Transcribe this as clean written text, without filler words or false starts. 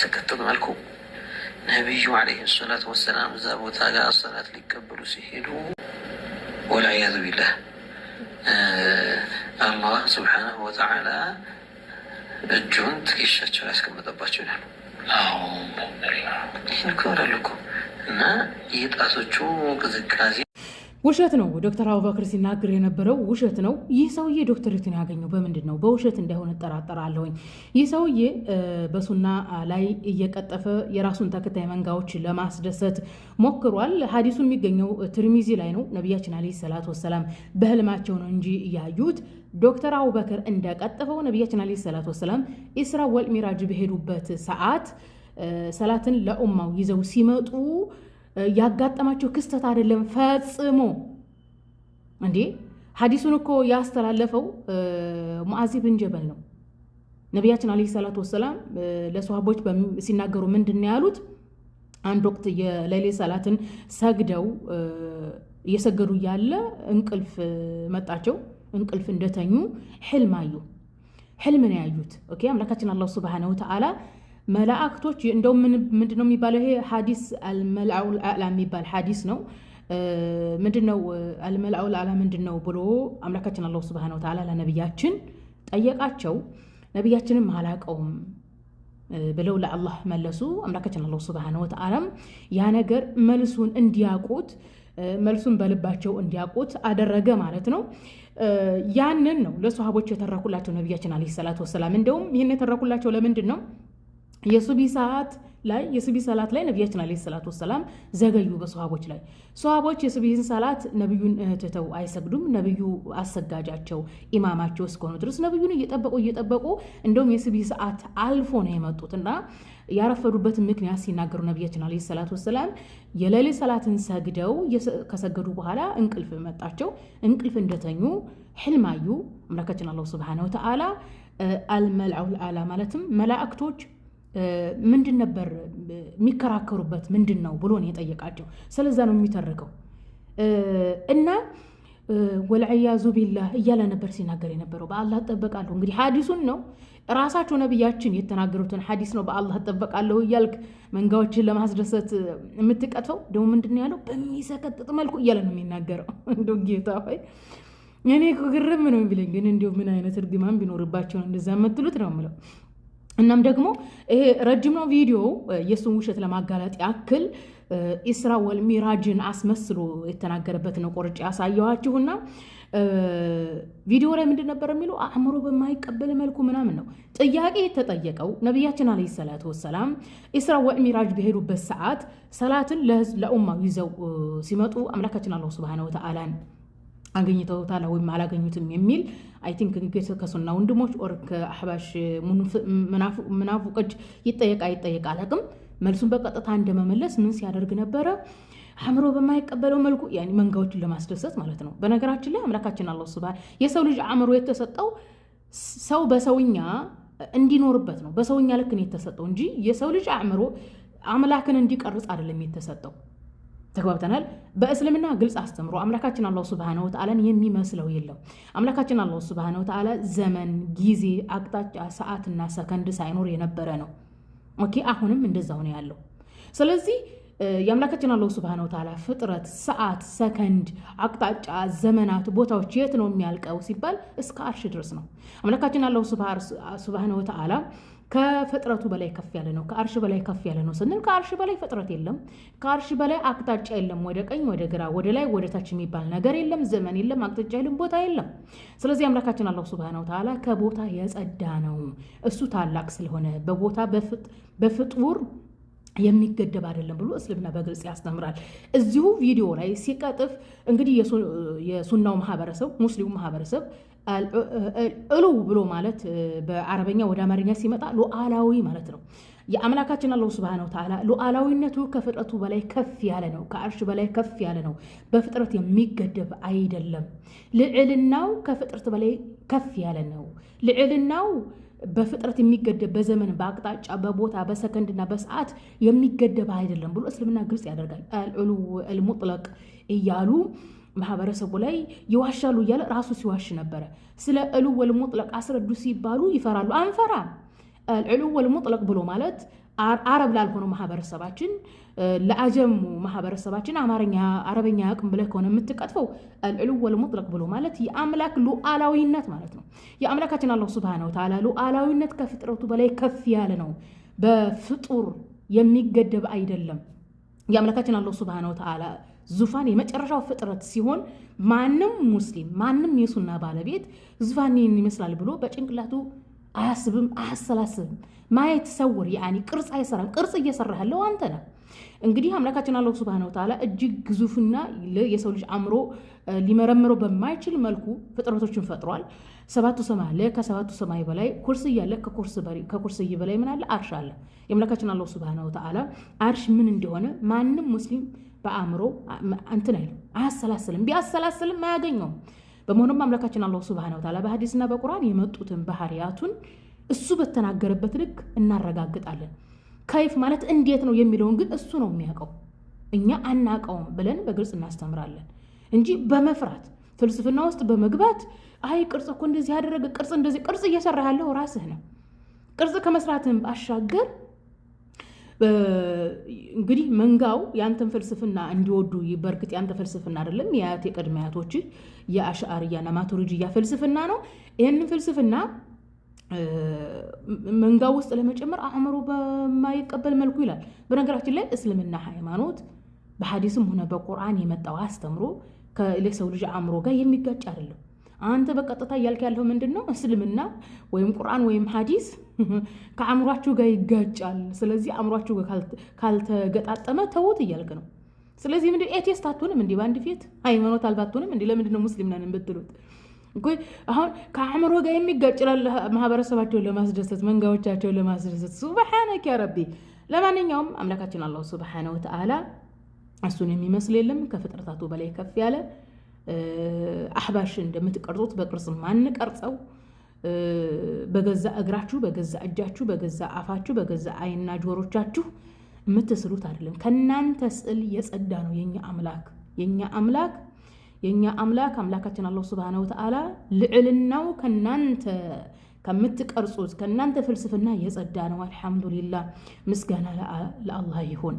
በሚሰቀጥጥ መልኩ ነቢዩ ዓለይሂ ሰላቱ ወሰላም እዛ ቦታ ጋር ሰላት ሊቀበሉ ሲሄዱ ወልዒያዙ ቢላህ አላህ ስብሓነሁ ወተዓላ እጁን ትከሻቸው ያስቀመጠባቸው ይላሉ። ይህን እኮ ይላሉ እኮ እና የጣቶቹ ቅዝቃዜ ውሸት ነው። ዶክተር አቡበክር ሲናገር የነበረው ውሸት ነው። ይህ ሰውዬ ዶክተሬቱን ያገኘው በምንድን ነው? በውሸት እንዳይሆን እጠራጠራለሁኝ። ይህ ሰውዬ በሱና ላይ እየቀጠፈ የራሱን ተከታይ መንጋዎች ለማስደሰት ሞክሯል። ሀዲሱ የሚገኘው ትርሚዚ ላይ ነው። ነቢያችን ዓለይሂ ሰላቱ ወሰላም በህልማቸው ነው እንጂ እያዩት ዶክተር አቡበክር እንደቀጠፈው ነቢያችን ዓለይሂ ሰላቱ ወሰላም ኢስራ ወል ሚራጅ በሄዱበት ሰዓት ሰላትን ለኡማው ይዘው ሲመጡ ያጋጠማቸው ክስተት አይደለም ፈጽሞ። እንዴ ሐዲሱን እኮ ያስተላለፈው ሙዓዝ ብን ጀበል ነው። ነቢያችን ዓለይሂ ሰላቱ ወሰላም ለሷሃቦች ሲናገሩ ምንድን ነው ያሉት? አንድ ወቅት የሌሊት ሰላትን ሰግደው እየሰገዱ ያለ እንቅልፍ መጣቸው። እንቅልፍ እንደተኙ ሕልም አዩ። ሕልም ነው ያዩት። ኦኬ አምላካችን አላህ ሱብሓነሁ ወተዓላ መላእክቶች እንደውም ምንድነው የሚባለው? ይሄ ሐዲስ አልመልአኡል አዕላ የሚባል ሐዲስ ነው። ምንድነው አልመልአኡል አዕላ ምንድነው ብሎ አምላካችን አላህ ሱብሓነሁ ወተዓላ ለነቢያችን ጠየቃቸው። ነቢያችንም አላቀውም ብለው ለአላህ መለሱ። አምላካችን አላህ ሱብሓነሁ ወተዓላም ያ ነገር መልሱን እንዲያውቁት መልሱን በልባቸው እንዲያውቁት አደረገ ማለት ነው። ያንን ነው ለሷሃቦች የተረኩላቸው ነቢያችን ዓለይሂ ሰላቱ ወሰላም። እንደውም ይህን የተረኩላቸው ለምንድን ነው? የሱቢ ሰላት ላይ ነቢያችን ዓለይሂ ሰላቱ ወሰላም ዘገዩ በሷሃቦች ላይ። ሷሃቦች የሱቢህን ሰላት ነቢዩን ትተው አይሰግዱም። ነቢዩ አሰጋጃቸው ኢማማቸው እስከሆኑ ድረስ ነቢዩን እየጠበቁ እንደውም የሱቢህ ሰዓት አልፎ ነው የመጡትና ያረፈዱበትን ምክንያት ሲናገሩ ነቢያችን ዓለይሂ ሰላቱ ወሰላም የሌሊት ሰላትን ሰግደው ከሰገዱ በኋላ እንቅልፍ መጣቸው። እንቅልፍ እንደተኙ ሕልም አዩ። አምላካችን አላህ ሱብሓነሁ ወተዓላ አልመልአኡል አዕላ ማለትም መላእክቶች ምንድን ነበር የሚከራከሩበት ምንድን ነው ብሎ ነው የጠየቃቸው። ስለዛ ነው የሚተርከው እና ወልዒያዙ ቢላህ እያለ ነበር ሲናገር የነበረው። በአላህ እጠበቃለሁ። እንግዲህ ሐዲሱን ነው ራሳቸው ነቢያችን የተናገሩትን ሐዲስ ነው በአላህ እጠበቃለሁ እያልክ መንጋዎችን ለማስደሰት የምትቀጥፈው ደግሞ ምንድን ያለው በሚሰቀጥጥ መልኩ እያለ ነው የሚናገረው። እንደው ጌታ ሆይ እኔ ግርም ነው የሚለኝ። ግን እንዲሁ ምን አይነት እርግማን ቢኖርባቸው ነው እንደዛ የምትሉት ነው የምለው። እናም ደግሞ ይሄ ረጅም ነው ቪዲዮ የሱን ውሸት ለማጋለጥ ያክል ኢስራ ወል ሚራጅን አስመስሎ የተናገረበት ነው ቆርጬ ያሳየኋችሁና ቪዲዮ ላይ ምንድን ነበር የሚለው? አእምሮ በማይቀበል መልኩ ምናምን ነው ጥያቄ የተጠየቀው። ነቢያችን ዓለይሂ ሰላቱ ወሰላም ኢስራ ወል ሚራጅ በሄዱበት ሰዓት ሰላትን ለኡማው ይዘው ሲመጡ አምላካችን አላህ ሱብሓነሁ ወተዓላን አገኝተውታል ወይም አላገኙትም የሚል አይ ቲንክ እንግዲህ ከሱና ወንድሞች ኦር ከአህባሽ ምናፉቆች ይጠየቃ አላቅም። መልሱን በቀጥታ እንደመመለስ ምን ሲያደርግ ነበረ? አእምሮ በማይቀበለው መልኩ ያኒ መንጋዎችን ለማስደሰት ማለት ነው። በነገራችን ላይ አምላካችን አላህ ሱብሃን የሰው ልጅ አእምሮ የተሰጠው ሰው በሰውኛ እንዲኖርበት ነው። በሰውኛ ልክ ነው የተሰጠው እንጂ የሰው ልጅ አእምሮ አምላክን እንዲቀርጽ አይደለም የተሰጠው። ተግባብተናል። በእስልምና ግልጽ አስተምሮ አምላካችን አላህ ሱብሃነሁ ወተዓላን የሚመስለው የለም። አምላካችን አላህ ሱብሃነሁ ወተዓላ ዘመን፣ ጊዜ፣ አቅጣጫ፣ ሰዓትና ሰከንድ ሳይኖር የነበረ ነው። ኦኬ አሁንም እንደዛው ነው ያለው። ስለዚህ የአምላካችን አላህ ሱብሃነሁ ወተዓላ ፍጥረት፣ ሰዓት፣ ሰከንድ፣ አቅጣጫ፣ ዘመናት፣ ቦታዎች የት ነው የሚያልቀው ሲባል እስከ አርሽ ድረስ ነው። አምላካችን አላህ ሱብሃነሁ ወተዓላ ከፍጥረቱ በላይ ከፍ ያለ ነው። ከአርሽ በላይ ከፍ ያለ ነው ስንል ከአርሽ በላይ ፍጥረት የለም። ከአርሽ በላይ አቅጣጫ የለም። ወደ ቀኝ፣ ወደ ግራ፣ ወደ ላይ፣ ወደ ታች የሚባል ነገር የለም። ዘመን የለም። አቅጣጫ የለም። ቦታ የለም። ስለዚህ አምላካችን አላህ ሱብሃነሁ ወተዓላ ከቦታ የጸዳ ነው። እሱ ታላቅ ስለሆነ በቦታ በፍጡር የሚገደብ አይደለም ብሎ እስልምና በግልጽ ያስተምራል። እዚሁ ቪዲዮ ላይ ሲቀጥፍ እንግዲህ የሱናው ማህበረሰብ ሙስሊሙ ማህበረሰብ እሉ ብሎ ማለት በአረበኛ ወደ አማርኛ ሲመጣ ሉዓላዊ ማለት ነው። የአምላካችን አላህ ሱብሃነሁ ወተዓላ ሉዓላዊነቱ ከፍጥረቱ በላይ ከፍ ያለ ነው። ከአርሽ በላይ ከፍ ያለ ነው። በፍጥረት የሚገደብ አይደለም። ልዕልናው ከፍጥረት በላይ ከፍ ያለ ነው። ልዕልናው በፍጥረት የሚገደብ በዘመን፣ በአቅጣጫ፣ በቦታ፣ በሰከንድና በሰዓት የሚገደብ አይደለም ብሎ እስልምና ግልጽ ያደርጋል። አልዑሉ አልሙጥለቅ እያሉ ማህበረሰቡ ላይ ይዋሻሉ እያለ ራሱ ሲዋሽ ነበረ። ስለ ዕሉ ወልሙጥለቅ አስረዱ ሲባሉ ይፈራሉ። አንፈራም። ዕሉ ወልሙጥለቅ ብሎ ማለት አረብ ላልሆነው ማህበረሰባችን ለአጀሙ ማህበረሰባችን አማርኛ አረበኛ አቅም ብለህ ከሆነ የምትቀጥፈው አልዕሉ ወልሙጥለቅ ብሎ ማለት የአምላክ ሉዓላዊነት ማለት ነው። የአምላካችን አላህ ሱብሃነሁ ወተዓላ ሉዓላዊነት ከፍጥረቱ በላይ ከፍ ያለ ነው። በፍጡር የሚገደብ አይደለም። የአምላካችን አላህ ሱብሃነሁ ወተዓላ ዙፋን የመጨረሻው ፍጥረት ሲሆን ማንም ሙስሊም ማንም የሱና ባለቤት ዙፋኔን ይመስላል ብሎ በጭንቅላቱ አያስብም፣ አያሰላስብም። ማየት ሰውር ያኒ ቅርጽ አይሰራም። ቅርጽ እየሰራህ ያለው አንተ ነህ። እንግዲህ አምላካችን አላህ ሱብሃነሁ ወተዓላ እጅግ ግዙፍና የሰው ልጅ አእምሮ ሊመረምረው በማይችል መልኩ ፍጥረቶችን ፈጥሯል። ሰባቱ ሰማይ አለ። ከሰባቱ ሰማይ በላይ ኩርሲይ አለ። ከኩርሲይ በላይ ምን አለ? አርሽ አለ። የአምላካችን አላህ ሱብሃነሁ ወተዓላ አርሽ ምን እንደሆነ ማንም ሙስሊም በአእምሮ እንትን አይልም፣ አያሰላስልም። ቢያሰላስልም አያገኘውም። በመሆኑም አምላካችን አላህ ሱብሃነሁ ወተዓላ በሐዲስና በቁርአን የመጡትን ባህሪያቱን እሱ በተናገረበት ልክ እናረጋግጣለን። ከይፍ ማለት እንዴት ነው የሚለውን ግን እሱ ነው የሚያውቀው፣ እኛ አናውቀውም ብለን በግልጽ እናስተምራለን እንጂ በመፍራት ፍልስፍና ውስጥ በመግባት አይ ቅርጽ እኮ እንደዚህ ያደረገ ቅርጽ እንደዚህ ቅርጽ እየሰራ ያለው ራስህ ነው። ቅርጽ ከመስራትም ባሻገር እንግዲህ መንጋው ያንተን ፍልስፍና እንዲወዱ በርግጥ ያንተ ፍልስፍና አይደለም፣ የአያት የቅድመ አያቶች የአሽዓሪያና ማቱሪዲያ ፍልስፍና ነው። ይህንን ፍልስፍና መንጋው ውስጥ ለመጨመር አእምሮ በማይቀበል መልኩ ይላል። በነገራችን ላይ እስልምና ሃይማኖት በሐዲስም ሆነ በቁርአን የመጣው አስተምሮ ከሰው ልጅ አእምሮ ጋር የሚጋጭ አይደለም። አንተ በቀጥታ እያልክ ያለው ምንድን ነው? እስልምና ወይም ቁርአን ወይም ሐዲስ ከአእምሯችሁ ጋር ይጋጫል፣ ስለዚህ አእምሯችሁ ጋር ካልተገጣጠመ ተውት እያልክ ነው። ስለዚህ ምንድን ኤቴስት አትሆንም እንዲህ በአንድ ፊት ሃይማኖት አልባ አትሆንም እንዲህ። ለምንድን ነው ሙስሊም ነን ብትሉት አሁን ከአእምሮ ጋር የሚጋጭላል ማህበረሰባቸውን ለማስደሰት መንጋዎቻቸውን ለማስደሰት። ሱብሃነከ ያ ረቢ። ለማንኛውም አምላካችን አላህ ሱብሃነሁ ወተዓላ እሱን የሚመስል የለም፣ ከፍጥረታቱ በላይ ከፍ ያለ አህባሽ እንደምትቀርጹት በቅርጽ ማንቀርጸው በገዛ እግራችሁ በገዛ እጃችሁ በገዛ አፋችሁ በገዛ አይንና ጆሮቻችሁ የምትስሉት አይደለም። ከናንተ ስዕል የጸዳ ነው የኛ አምላክ አምላካችን አላህ ሱብሃነሁ ወተዓላ ልዕልናው ከናንተ ከምትቀርጹት ከናንተ ፍልስፍና የጸዳ ነው። አልሐምዱሊላህ ምስጋና ለአላህ ይሁን።